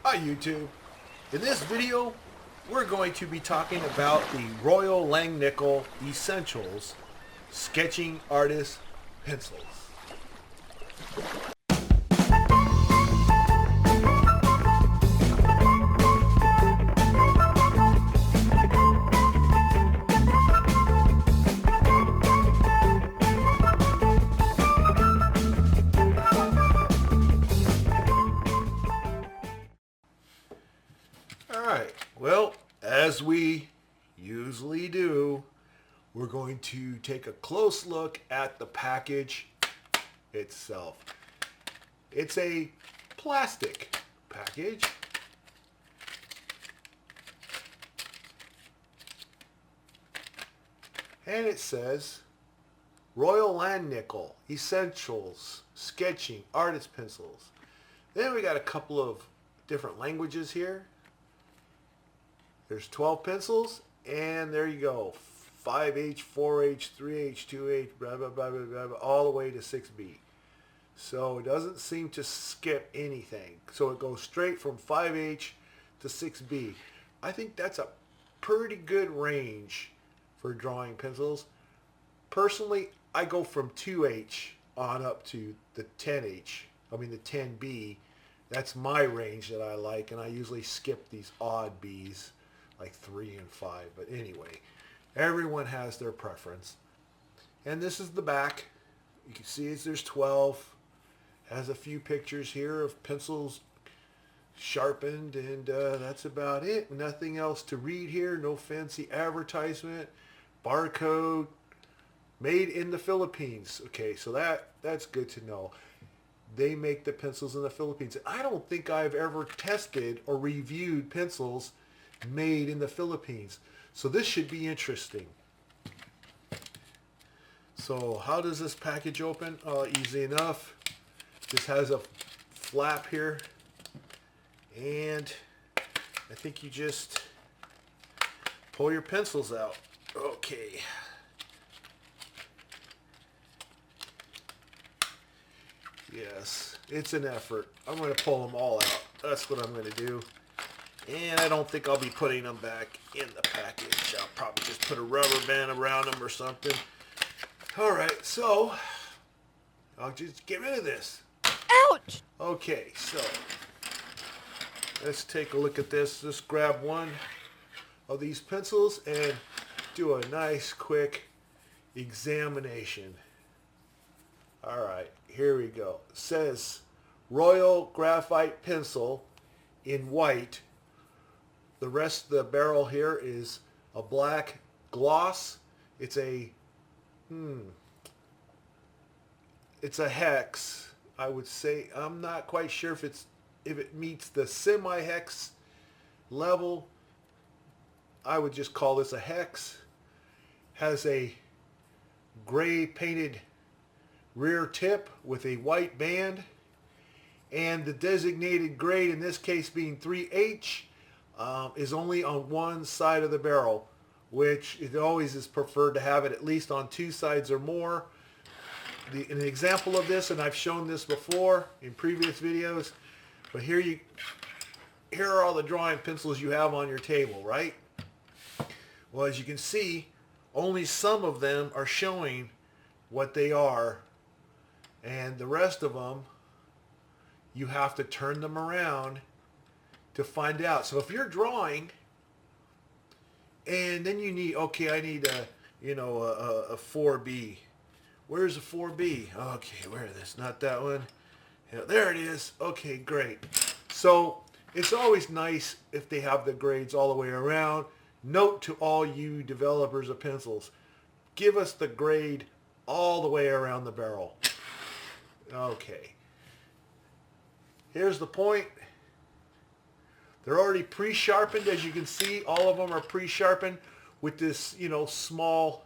Hi YouTube. In this video, we're going to be talking about the Royal Langnickel Essentials Sketching Artist Pencils. Alright, well, as we usually do, we're going to take a close look at the package itself. It's a plastic package. And it says Royal Langnickel Essentials Sketching Artist Pencils. Then we got a couple of different languages here. There's 12 pencils, and there you go. 5H, 4H, 3H, 2H, blah, blah, blah, blah, blah, blah, all the way to 6B. So it doesn't seem to skip anything. So it goes straight from 5H to 6B. I think that's a pretty good range for drawing pencils. Personally, I go from 2H on up to the 10H. I mean the 10B. That's my range that I like, and I usually skip these odd Bs, like 3 and 5. But anyway, everyone has their preference. And this is the back. You can see there's 12. Has a few pictures here of pencils sharpened, and that's about it. Nothing else to read here. No fancy advertisement. Barcode. Made in the Philippines. Okay, so that's good to know. They make the pencils in the Philippines. I don't think I've ever tested or reviewed pencils made in the Philippines. So this should be interesting. So how does this package open? Easy enough. This has a flap here. And I think you just pull your pencils out. Okay. Yes, it's an effort. I'm going to pull them all out. That's what I'm going to do. And I don't think I'll be putting them back in the package. I'll probably just put a rubber band around them or something. Alright, so I'll just get rid of this. Ouch! Okay, so let's take a look at this. Just grab one of these pencils and do a nice quick examination. Alright, here we go. It says Royal Graphite Pencil in white. The rest of the barrel here is a black gloss. It's a it's a hex. I would say I'm not quite sure if it meets the semi-hex level. I would just call this a hex. Has a gray painted rear tip with a white band, and the designated grade, in this case being 3H, is only on one side of the barrel, which it always is preferred to have it at least on two sides or more. An example of this, and I've shown this before in previous videos, but here are all the drawing pencils you have on your table, right? Well, as you can see, only some of them are showing what they are, and the rest of them you have to turn them around to find out. So if you're drawing and then you need, okay, I need a 4B. Where's the 4B? Okay, where is this? Not that one. Yeah, there it is. Okay, great. So it's always nice if they have the grades all the way around. Note to all you developers of pencils, give us the grade all the way around the barrel. Okay. Here's the point. They're already pre-sharpened, as you can see. All of them are pre-sharpened with this, small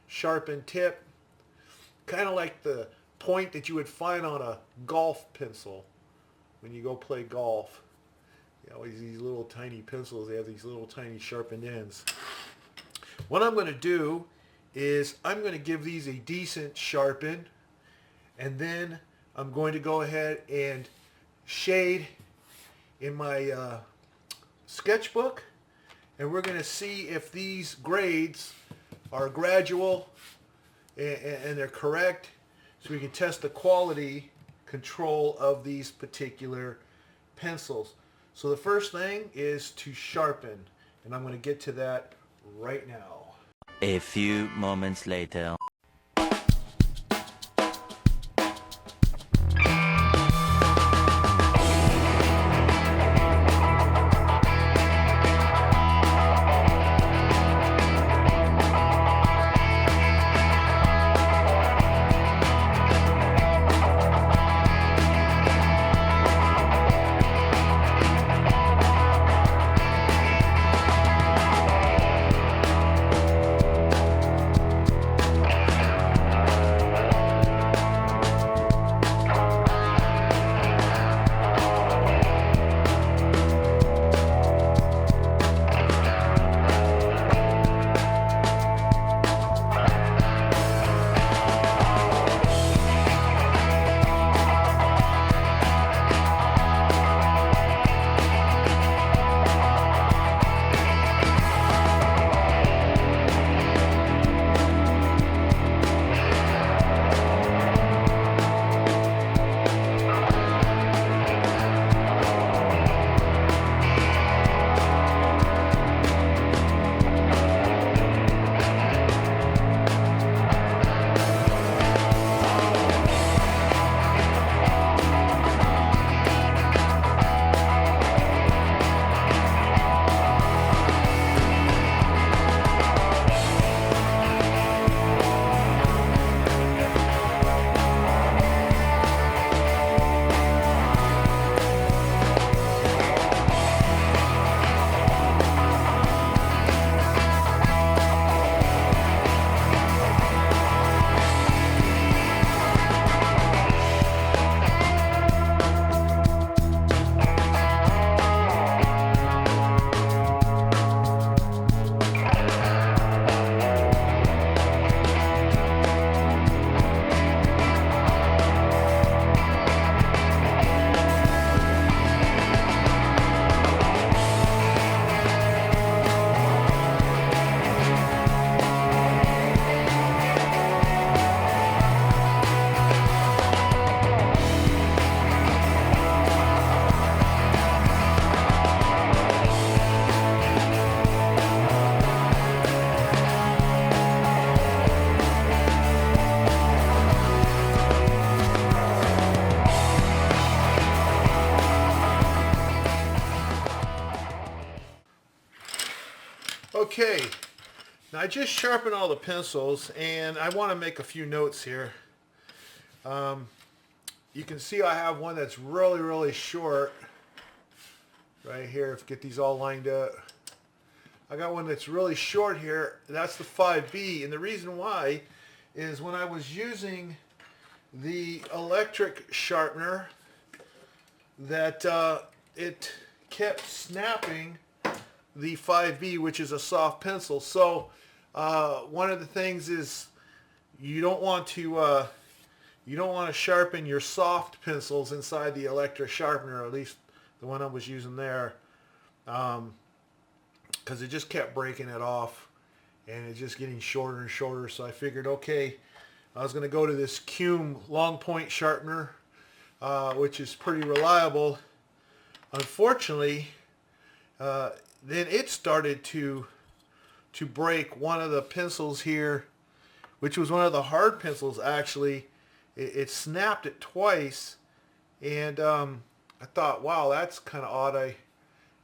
sharpened tip. Kind of like the point that you would find on a golf pencil when you go play golf. These little tiny pencils, they have these little tiny sharpened ends. What I'm going to do is I'm going to give these a decent sharpen, and then I'm going to go ahead and shade in my sketchbook, and we're going to see if these grades are gradual and they're correct, so we can test the quality control of these particular pencils. So the first thing is to sharpen, and I'm going to get to that right now. A few moments later. Okay, now I just sharpened all the pencils, and I want to make a few notes here. You can see I have one that's really short right here. Get these all lined up. I got one that's really short here. That's the 5B, and the reason why is when I was using the electric sharpener, that it kept snapping the 5B, which is a soft pencil. So one of the things is you don't want to sharpen your soft pencils inside the electric sharpener, or at least the one I was using there, because it just kept breaking it off, and it's just getting shorter and shorter. So I figured, okay, I was going to go to this Cume long point sharpener, which is pretty reliable. Unfortunately, then it started to break one of the pencils here, which was one of the hard pencils actually. It snapped it twice, and I thought, wow, that's kind of odd.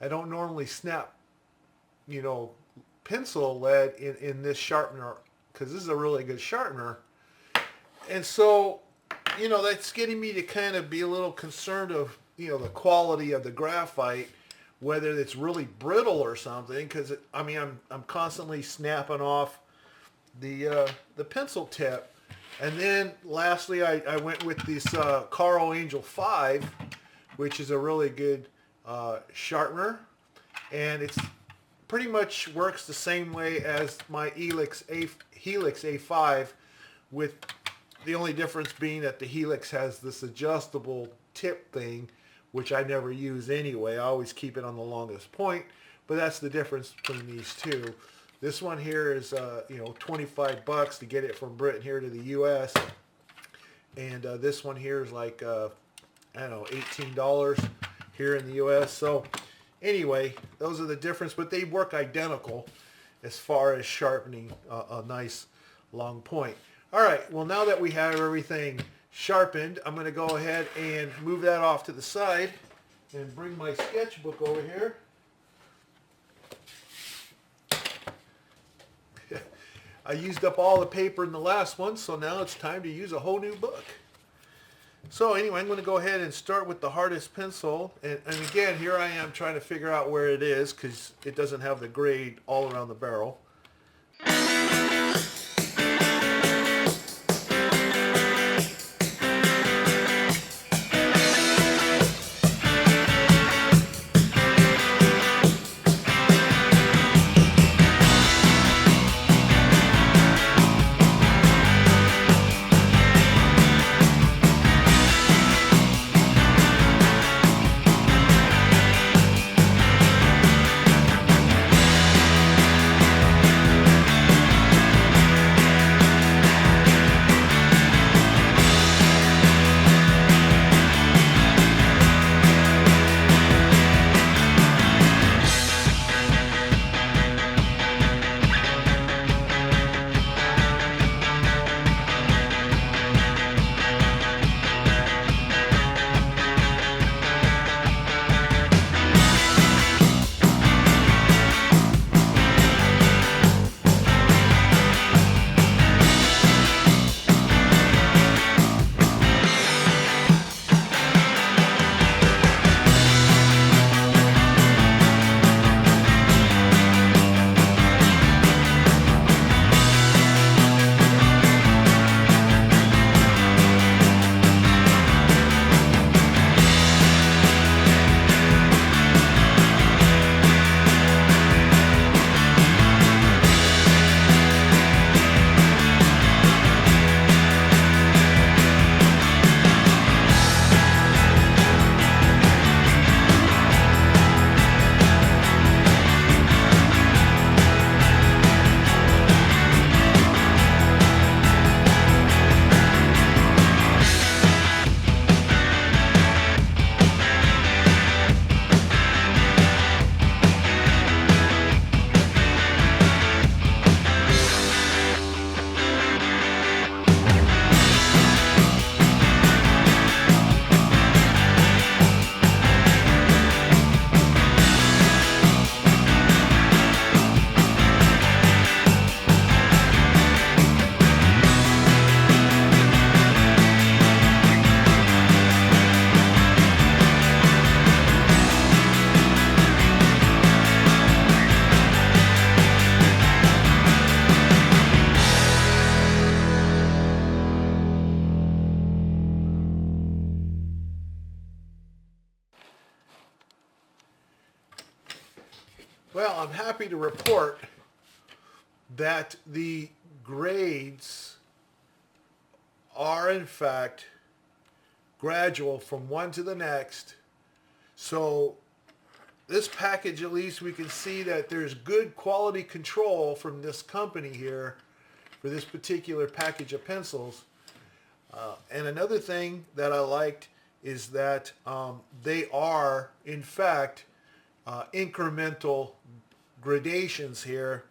I don't normally snap, pencil lead in this sharpener, because this is a really good sharpener. And so, that's getting me to kind of be a little concerned of, the quality of the graphite, whether it's really brittle or something, because I'm constantly snapping off the pencil tip. And then lastly, I went with this Carl Angel 5, which is a really good sharpener, and it's pretty much works the same way as my Helix A5, with the only difference being that the Helix has this adjustable tip thing, which I never use anyway. I always keep it on the longest point, but that's the difference between these two. This one here is, $25 to get it from Britain here to the U.S. And this one here is like, $18 here in the U.S. So anyway, those are the difference, but they work identical as far as sharpening a nice long point. All right, well, now that we have everything sharpened, I'm going to go ahead and move that off to the side and bring my sketchbook over here. I used up all the paper in the last one, so now it's time to use a whole new book. So anyway, I'm going to go ahead and start with the hardest pencil. And again, here I am trying to figure out where it is because it doesn't have the grade all around the barrel. Well, I'm happy to report that the grades are in fact gradual from one to the next. So this package, at least we can see that there's good quality control from this company here for this particular package of pencils. And another thing that I liked is that they are in fact incremental gradations here,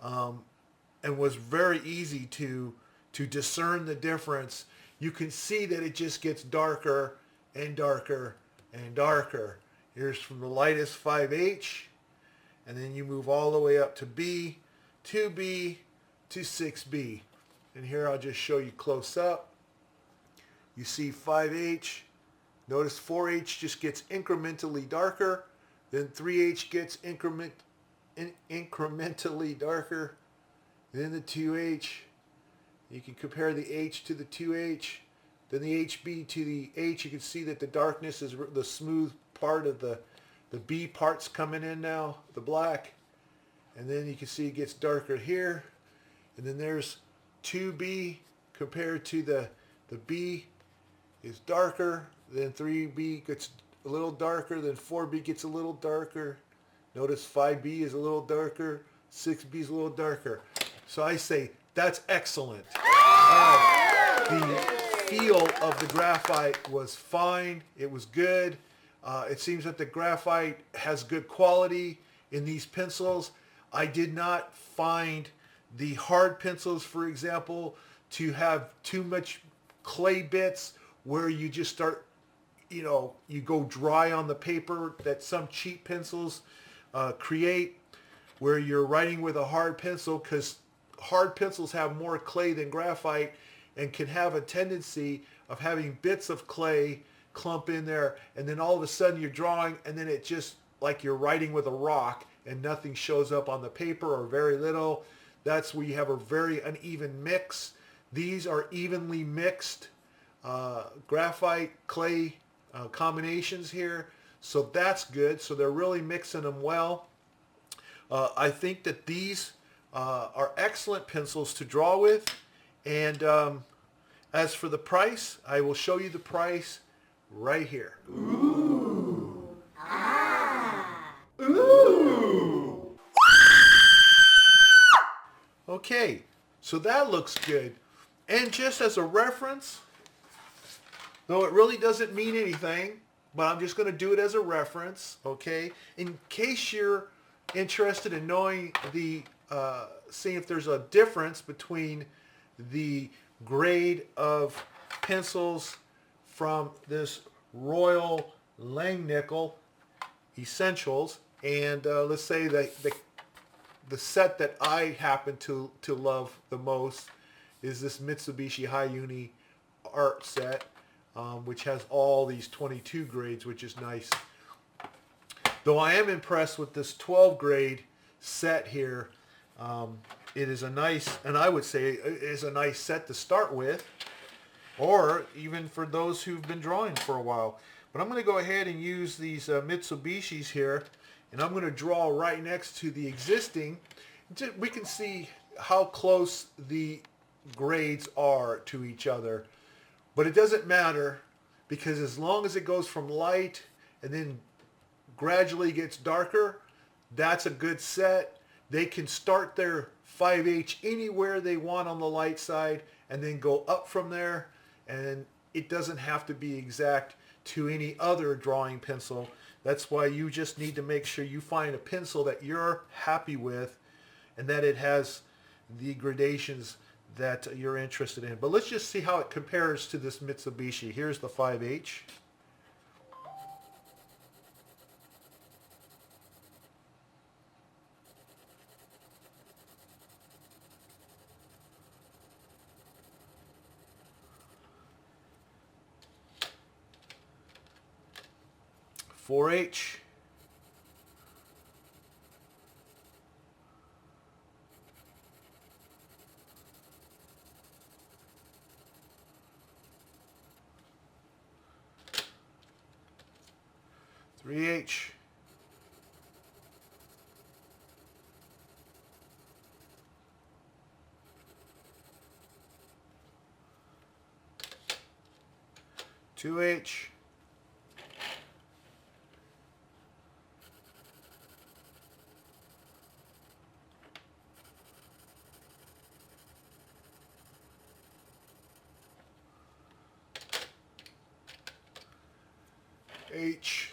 and was very easy to discern the difference. You can see that it just gets darker and darker and darker. Here's from the lightest 5H, and then you move all the way up to B, 2B, to 6B. And here I'll just show you close up. You see 5H. Notice 4H just gets incrementally darker. Then 3H gets incrementally darker. Then the 2H. You can compare the H to the 2H. Then the HB to the H. You can see that the darkness is the smooth part of the B part's coming in now, the black. And then you can see it gets darker here. And then there's 2B compared to the B is darker. Then 3B gets a little darker, then 4B gets a little darker. Notice 5B is a little darker, 6B is a little darker. So I say that's excellent. The feel of the graphite was fine. It was good. It seems that the graphite has good quality in these pencils. I did not find the hard pencils, for example, to have too much clay bits where you just start, you go dry on the paper that some cheap pencils create, where you're writing with a hard pencil, because hard pencils have more clay than graphite and can have a tendency of having bits of clay clump in there, and then all of a sudden you're drawing and then it just like you're writing with a rock and nothing shows up on the paper or very little. That's where you have a very uneven mix. These are evenly mixed graphite clay combinations here, so that's good. So they're really mixing them well. I think that these are excellent pencils to draw with. And as for the price, I will show you the price right here. Ooh. Ah. Ooh. Okay, so that looks good. And just as a reference, though it really doesn't mean anything, but I'm just going to do it as a reference, okay? In case you're interested in knowing seeing if there's a difference between the grade of pencils from this Royal Langnickel Essentials and let's say the set that I happen to love the most is this Mitsubishi High Uni art set, which has all these 22 grades, which is nice. Though I am impressed with this 12 grade set here. It is a nice, and I would say it is a nice set to start with, or even for those who've been drawing for a while. But I'm going to go ahead and use these Mitsubishis here, and I'm going to draw right next to the existing. We can see how close the grades are to each other. But it doesn't matter, because as long as it goes from light and then gradually gets darker, that's a good set. They can start their 5H anywhere they want on the light side and then go up from there, and it doesn't have to be exact to any other drawing pencil. That's why you just need to make sure you find a pencil that you're happy with and that it has the gradations that you're interested in. But let's just see how it compares to this Mitsubishi. Here's the 5H. Four H. Three H. Two H. 3H.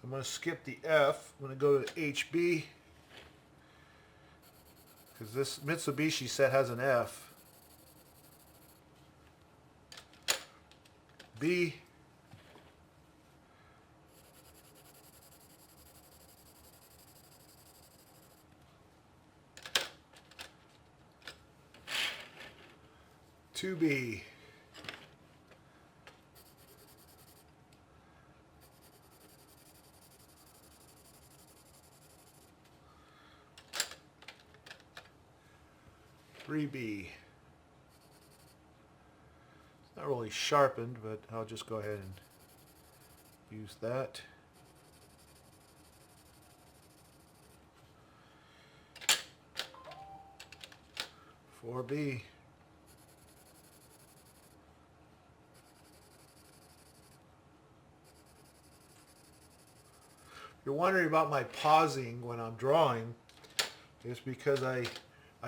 I'm going to skip the F. I'm going to go to HB, because this Mitsubishi set has an F. B. Two B. Three B. It's not really sharpened, but I'll just go ahead and use that. 4B. You're wondering about my pausing when I'm drawing. It's because I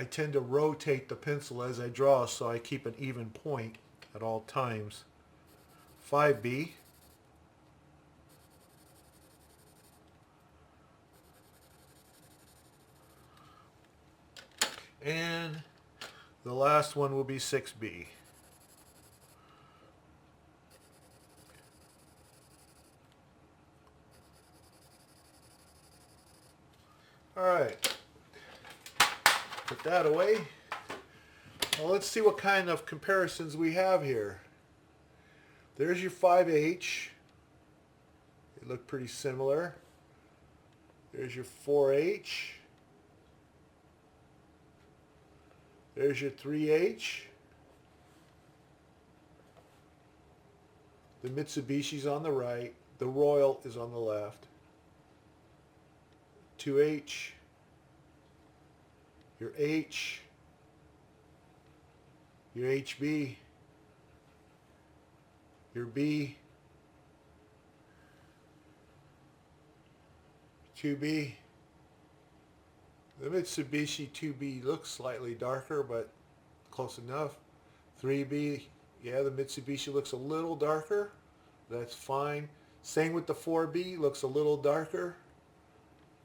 tend to rotate the pencil as I draw, so I keep an even point at all times. 5B. And the last one will be 6B. All right, put that away. Well, let's see what kind of comparisons we have here. There's your 5H. They look pretty similar. There's your 4H. There's your 3H. The Mitsubishi's on the right. The Royal is on the left. 2H. Your H. Your HB. Your B. 2B. The Mitsubishi 2B looks slightly darker, but close enough. 3B, yeah, the Mitsubishi looks a little darker. That's fine. Same with the 4B, looks a little darker.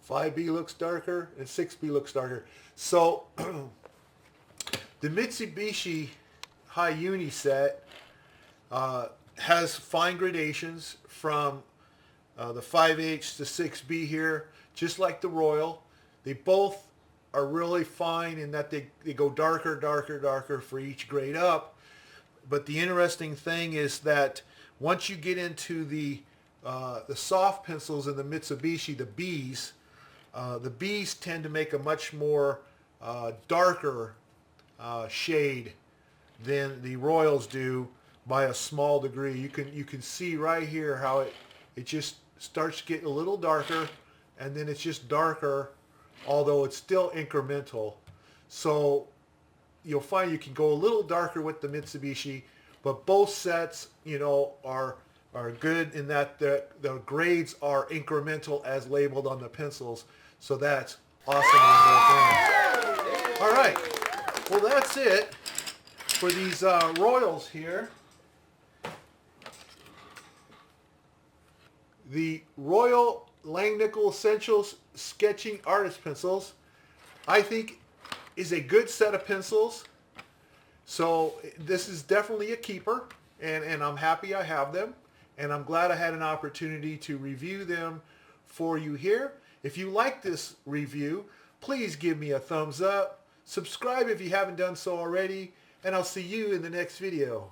5B looks darker, and 6B looks darker. So, the Mitsubishi High Uni set has fine gradations from the 5H to 6B here, just like the Royal. They both are really fine in that they go darker, darker, darker for each grade up. But the interesting thing is that once you get into the soft pencils in the Mitsubishi, the Bs tend to make a much more darker shade than the Royals do by a small degree. You can see right here how it just starts to get a little darker, and then it's just darker, although it's still incremental. So you'll find you can go a little darker with the Mitsubishi, but both sets, you know, are good in that the grades are incremental as labeled on the pencils. So that's awesome on both ends. All right, well that's it for these Royals here. The Royal Langnickel Essentials Sketching Artist Pencils, I think, is a good set of pencils. So this is definitely a keeper, and I'm happy I have them, and I'm glad I had an opportunity to review them for you here. If you like this review, please give me a thumbs up, subscribe if you haven't done so already, and I'll see you in the next video.